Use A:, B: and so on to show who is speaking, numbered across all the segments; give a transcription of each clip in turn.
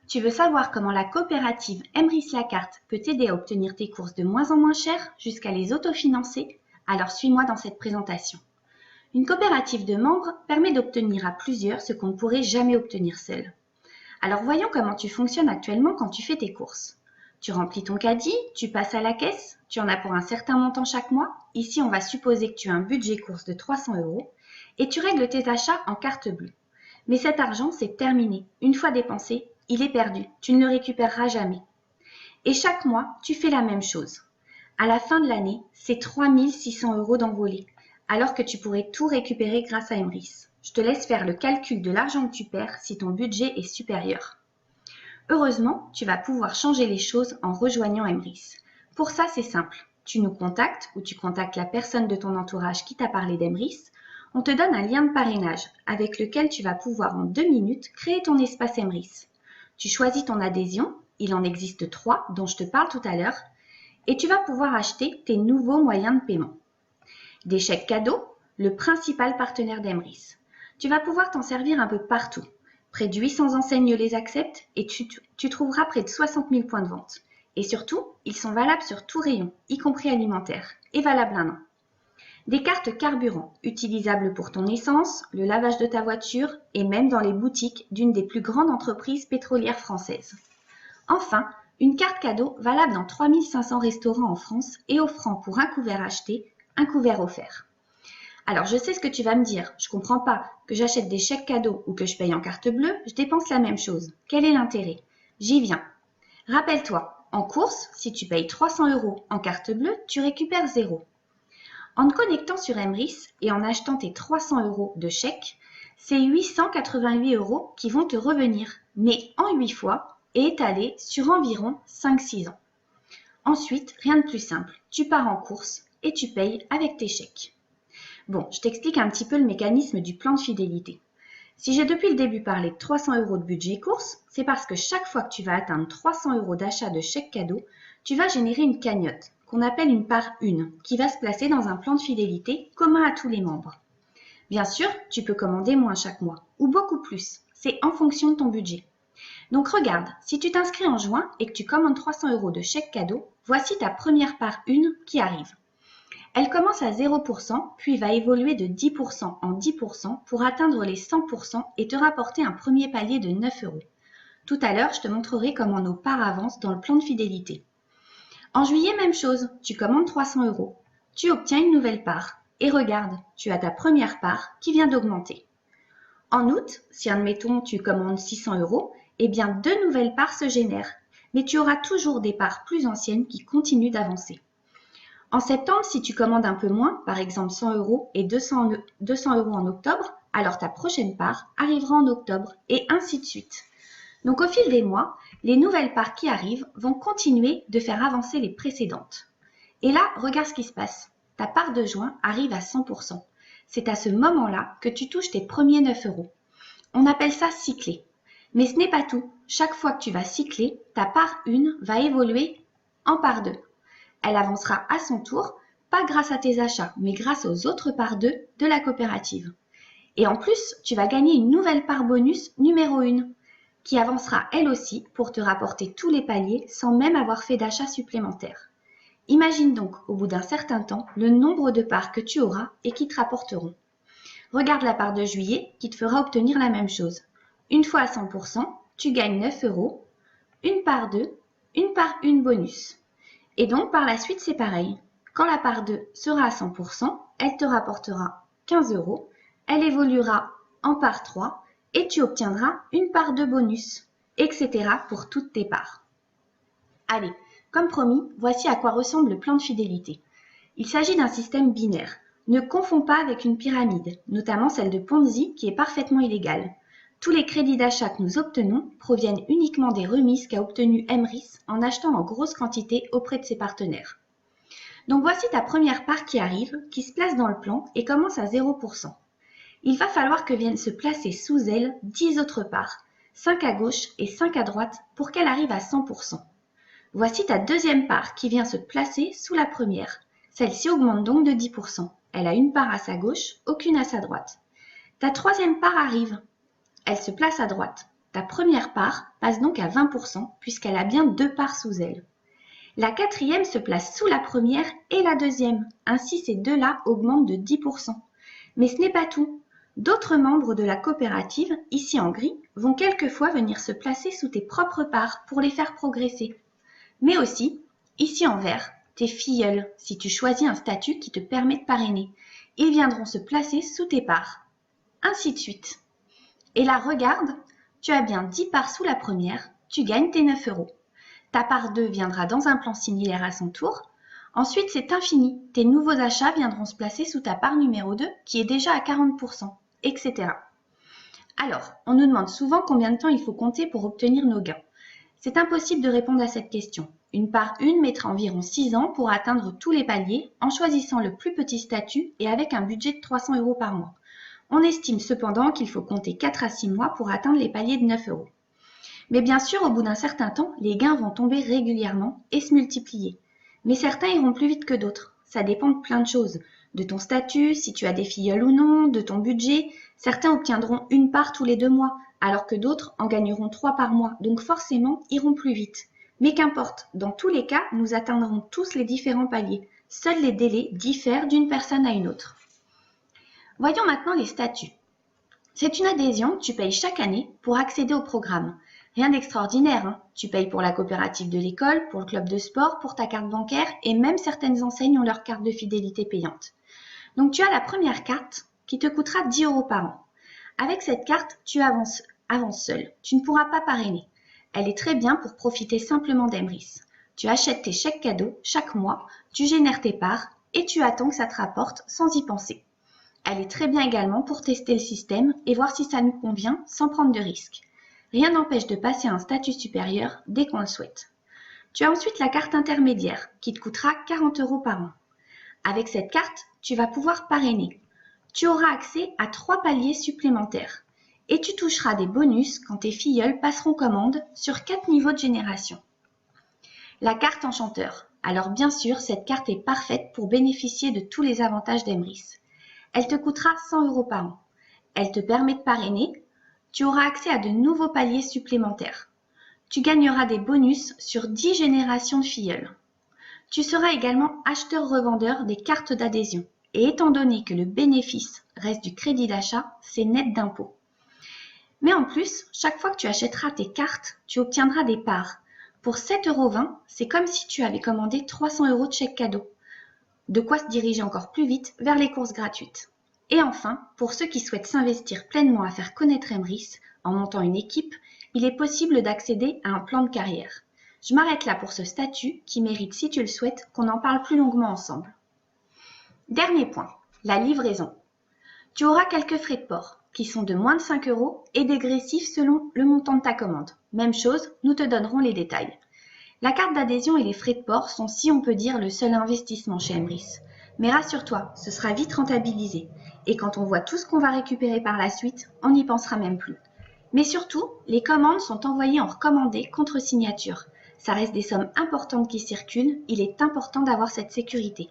A: Tu veux savoir comment la coopérative Emrys Lacarte peut t'aider à obtenir tes courses de moins en moins chères jusqu'à les autofinancer? Alors suis-moi dans cette présentation. Une coopérative de membres permet d'obtenir à plusieurs ce qu'on ne pourrait jamais obtenir seul. Alors voyons comment tu fonctionnes actuellement quand tu fais tes courses. Tu remplis ton caddie, tu passes à la caisse, tu en as pour un certain montant chaque mois. Ici, on va supposer que tu as un budget course de 300 € et tu règles tes achats en carte bleue. Mais cet argent, c'est terminé. Une fois dépensé, il est perdu. Tu ne le récupéreras jamais. Et chaque mois, tu fais la même chose. À la fin de l'année, c'est 3 600 € d'envolée, alors que tu pourrais tout récupérer grâce à Emrys. Je te laisse faire le calcul de l'argent que tu perds si ton budget est supérieur. Heureusement, tu vas pouvoir changer les choses en rejoignant Emrys. Pour ça, c'est simple. Tu nous contactes ou tu contactes la personne de ton entourage qui t'a parlé d'Emrys. On te donne un lien de parrainage avec lequel tu vas pouvoir en 2 minutes créer ton espace Emrys. Tu choisis ton adhésion, il en existe 3 dont je te parle tout à l'heure, et tu vas pouvoir acheter tes nouveaux moyens de paiement. Des chèques cadeaux, le principal partenaire d'Emrys. Tu vas pouvoir t'en servir un peu partout. Près de 800 enseignes les acceptent et tu trouveras près de 60 000 points de vente. Et surtout, ils sont valables sur tout rayon, y compris alimentaire, et valables 1 an. Des cartes carburant, utilisables pour ton essence, le lavage de ta voiture et même dans les boutiques d'une des plus grandes entreprises pétrolières françaises. Enfin, une carte cadeau valable dans 3500 restaurants en France et offrant pour un couvert acheté, un couvert offert. Alors, je sais ce que tu vas me dire. Je comprends pas. Que j'achète des chèques cadeaux ou que je paye en carte bleue, je dépense la même chose. Quel est l'intérêt? J'y viens. Rappelle-toi, en course, si tu payes 300 € en carte bleue, tu récupères 0. En te connectant sur Emrys et en achetant tes 300 € de chèques, c'est 888 € qui vont te revenir, mais en 8 fois et étalés sur environ 5-6 ans. Ensuite, rien de plus simple. Tu pars en course et tu payes avec tes chèques. Bon, je t'explique un petit peu le mécanisme du plan de fidélité. Si j'ai depuis le début parlé de 300 € de budget course, c'est parce que chaque fois que tu vas atteindre 300 € d'achat de chèque cadeau, tu vas générer une cagnotte, qu'on appelle une part 1, qui va se placer dans un plan de fidélité commun à tous les membres. Bien sûr, tu peux commander moins chaque mois, ou beaucoup plus, c'est en fonction de ton budget. Donc regarde, si tu t'inscris en juin et que tu commandes 300 € de chèque cadeau, voici ta première part 1 qui arrive. Elle commence à 0%, puis va évoluer de 10% en 10% pour atteindre les 100% et te rapporter un premier palier de 9 €. Tout à l'heure, je te montrerai comment nos parts avancent dans le plan de fidélité. En juillet, même chose, tu commandes 300 €. Tu obtiens une nouvelle part. Et regarde, tu as ta première part qui vient d'augmenter. En août, si admettons tu commandes 600 €, eh bien 2 nouvelles parts se génèrent. Mais tu auras toujours des parts plus anciennes qui continuent d'avancer. En septembre, si tu commandes un peu moins, par exemple 100 € et 200 € en octobre, alors ta prochaine part arrivera en octobre et ainsi de suite. Donc au fil des mois, les nouvelles parts qui arrivent vont continuer de faire avancer les précédentes. Et là, regarde ce qui se passe. Ta part de juin arrive à 100%. C'est à ce moment-là que tu touches tes premiers 9 €. On appelle ça cycler. Mais ce n'est pas tout. Chaque fois que tu vas cycler, ta part 1 va évoluer en part 2. Elle avancera à son tour, pas grâce à tes achats, mais grâce aux autres parts 2 de la coopérative. Et en plus, tu vas gagner une nouvelle part bonus numéro 1, qui avancera elle aussi pour te rapporter tous les paliers sans même avoir fait d'achat supplémentaire. Imagine donc, au bout d'un certain temps, le nombre de parts que tu auras et qui te rapporteront. Regarde la part de juillet qui te fera obtenir la même chose. Une fois à 100%, tu gagnes 9 €, une part 2, une part 1 bonus. Et donc, par la suite, c'est pareil. Quand la part 2 sera à 100%, elle te rapportera 15 €, elle évoluera en part 3 et tu obtiendras une part 2 bonus, etc. pour toutes tes parts. Allez, comme promis, voici à quoi ressemble le plan de fidélité. Il s'agit d'un système binaire. Ne confonds pas avec une pyramide, notamment celle de Ponzi qui est parfaitement illégale. Tous les crédits d'achat que nous obtenons proviennent uniquement des remises qu'a obtenues Emrys en achetant en grosse quantité auprès de ses partenaires. Donc voici ta première part qui arrive, qui se place dans le plan et commence à 0%. Il va falloir que viennent se placer sous elle 10 autres parts, 5 à gauche et 5 à droite pour qu'elle arrive à 100%. Voici ta deuxième part qui vient se placer sous la première. Celle-ci augmente donc de 10%. Elle a une part à sa gauche, aucune à sa droite. Ta troisième part arrive. Elle se place à droite. Ta première part passe donc à 20% puisqu'elle a bien 2 parts sous elle. La quatrième se place sous la première et la deuxième. Ainsi, ces deux-là augmentent de 10%. Mais ce n'est pas tout. D'autres membres de la coopérative, ici en gris, vont quelquefois venir se placer sous tes propres parts pour les faire progresser. Mais aussi, ici en vert, tes filleuls, si tu choisis un statut qui te permet de parrainer. Ils viendront se placer sous tes parts. Ainsi de suite. Et là, regarde, tu as bien 10 parts sous la première, tu gagnes tes 9 euros. Ta part 2 viendra dans un plan similaire à son tour. Ensuite, c'est infini. Tes nouveaux achats viendront se placer sous ta part numéro 2 qui est déjà à 40%, etc. Alors, on nous demande souvent combien de temps il faut compter pour obtenir nos gains. C'est impossible de répondre à cette question. Une part 1 mettra environ 6 ans pour atteindre tous les paliers en choisissant le plus petit statut et avec un budget de 300 euros par mois. On estime cependant qu'il faut compter 4 à 6 mois pour atteindre les paliers de 9 euros. Mais bien sûr, au bout d'un certain temps, les gains vont tomber régulièrement et se multiplier. Mais certains iront plus vite que d'autres. Ça dépend de plein de choses. De ton statut, si tu as des filleuls ou non, de ton budget. Certains obtiendront une part tous les 2 mois, alors que d'autres en gagneront 3 par mois, donc forcément iront plus vite. Mais qu'importe, dans tous les cas, nous atteindrons tous les différents paliers. Seuls les délais diffèrent d'une personne à une autre. Voyons maintenant les statuts. C'est une adhésion que tu payes chaque année pour accéder au programme. Rien d'extraordinaire, hein. Tu payes pour la coopérative de l'école, pour le club de sport, pour ta carte bancaire et même certaines enseignes ont leur carte de fidélité payante. Donc tu as la première carte qui te coûtera 10 euros par an. Avec cette carte, tu avances seul. Tu ne pourras pas parrainer. Elle est très bien pour profiter simplement d'Emrys. Tu achètes tes chèques cadeaux chaque mois, tu génères tes parts et tu attends que ça te rapporte sans y penser. Elle est très bien également pour tester le système et voir si ça nous convient sans prendre de risques. Rien n'empêche de passer à un statut supérieur dès qu'on le souhaite. Tu as ensuite la carte intermédiaire qui te coûtera 40 euros par an. Avec cette carte, tu vas pouvoir parrainer. Tu auras accès à 3 paliers supplémentaires et tu toucheras des bonus quand tes filleuls passeront commande sur 4 niveaux de génération. La carte enchanteur. Alors bien sûr, cette carte est parfaite pour bénéficier de tous les avantages d'Emrys. Elle te coûtera 100 euros par an. Elle te permet de parrainer. Tu auras accès à de nouveaux paliers supplémentaires. Tu gagneras des bonus sur 10 générations de filleuls. Tu seras également acheteur-revendeur des cartes d'adhésion. Et étant donné que le bénéfice reste du crédit d'achat, c'est net d'impôt. Mais en plus, chaque fois que tu achèteras tes cartes, tu obtiendras des parts. Pour 7,20 euros, c'est comme si tu avais commandé 300 euros de chèque cadeau. De quoi se diriger encore plus vite vers les courses gratuites. Et enfin, pour ceux qui souhaitent s'investir pleinement à faire connaître Emrys en montant une équipe, il est possible d'accéder à un plan de carrière. Je m'arrête là pour ce statut qui mérite, si tu le souhaites, qu'on en parle plus longuement ensemble. Dernier point, la livraison. Tu auras quelques frais de port qui sont de moins de 5 euros et dégressifs selon le montant de ta commande. Même chose, nous te donnerons les détails. La carte d'adhésion et les frais de port sont, si on peut dire, le seul investissement chez Emrys. Mais rassure-toi, ce sera vite rentabilisé. Et quand on voit tout ce qu'on va récupérer par la suite, on n'y pensera même plus. Mais surtout, les commandes sont envoyées en recommandé contre signature. Ça reste des sommes importantes qui circulent, il est important d'avoir cette sécurité.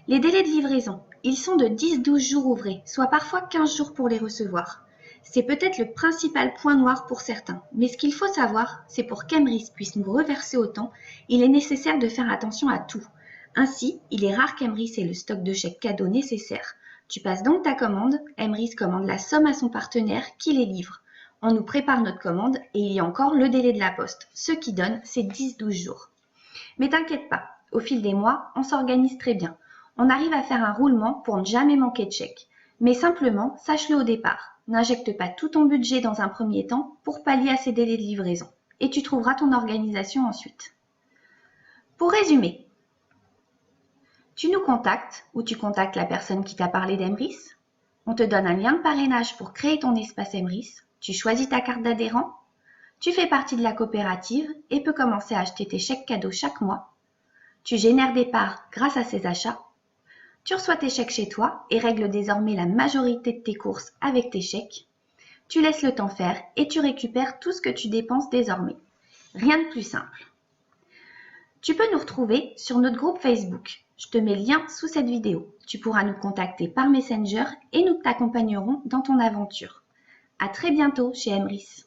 A: Les délais de livraison, ils sont de 10-12 jours ouvrés, soit parfois 15 jours pour les recevoir. C'est peut-être le principal point noir pour certains, mais ce qu'il faut savoir, c'est pour qu'Emrys puisse nous reverser autant, il est nécessaire de faire attention à tout. Ainsi, il est rare qu'Emrys ait le stock de chèques cadeaux nécessaire. Tu passes donc ta commande, Emrys commande la somme à son partenaire qui les livre. On nous prépare notre commande et il y a encore le délai de la poste, ce qui donne ces 10-12 jours. Mais t'inquiète pas, au fil des mois, on s'organise très bien. On arrive à faire un roulement pour ne jamais manquer de chèques. Mais simplement, sache-le au départ, n'injecte pas tout ton budget dans un premier temps pour pallier à ces délais de livraison. Et tu trouveras ton organisation ensuite. Pour résumer, tu nous contactes ou tu contactes la personne qui t'a parlé d'Emrys. On te donne un lien de parrainage pour créer ton espace Emrys. Tu choisis ta carte d'adhérent. Tu fais partie de la coopérative et peux commencer à acheter tes chèques cadeaux chaque mois. Tu génères des parts grâce à ces achats. Tu reçois tes chèques chez toi et règles désormais la majorité de tes courses avec tes chèques. Tu laisses le temps faire et tu récupères tout ce que tu dépenses désormais. Rien de plus simple. Tu peux nous retrouver sur notre groupe Facebook. Je te mets le lien sous cette vidéo. Tu pourras nous contacter par Messenger et nous t'accompagnerons dans ton aventure. À très bientôt chez Emrys.